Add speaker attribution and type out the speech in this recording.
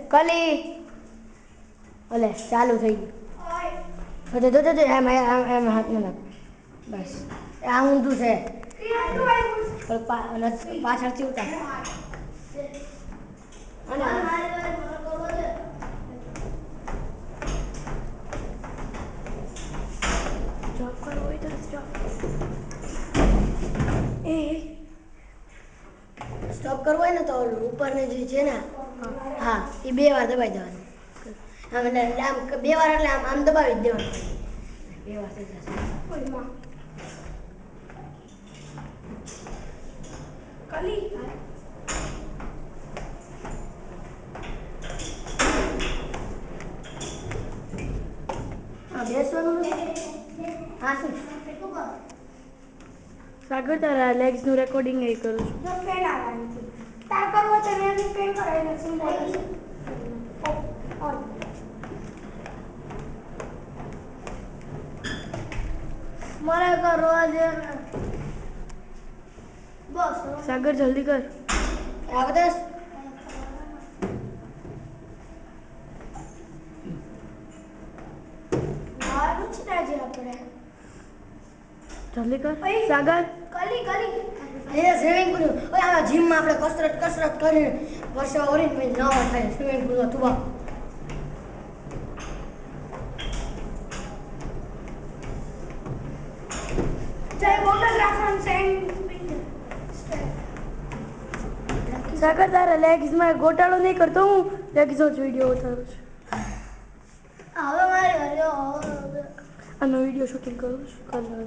Speaker 1: કલી ઓલે ચાલુ થઈ ગયું જો એમ હાથ ન લાગ બસ આ ઊંધું છે પાછળથી ઉતાર સ્ટોપ કરવો હોય ને તો ઉપરને જે છે ને હા એ 2 વાર દબાઈ દેવાનું આમ એટલે આમ 2 વાર એટલે આમ દબાવી જ દેવાનું 2 વાર થઈ જશે કલી હા બેસવાનું હા શું સાગર તારા લેગ્સ નું રેકોર્ડિંગ એ કરું છું જો પેન આવવાની તાર કરવો છે ને એની પેન કરાવીને સિમ્બોલ મારે કરવા દે બસ સાગર જલ્દી કર આવદેસ મારું છે આજે આપણે જલ્દી કર સાગર કલી અહીંયા સ્વિમિંગ પુલ ઓય આ જીમમાં આપણે કસરત કરીને વર્ષો ઓરીને પછી નવા થાય સ્વિમિંગ પુલમાં તુબા જય ફોટોગ્રાફર સેન્ડ સાગર તારા લેગ્સમાં ગોટાળો નહીં કરતો હું લેગ્સનો જ વિડીયો ઉતારું છું હવે મારે આનો વિડીયો શૂટિંગ કરું છું કલર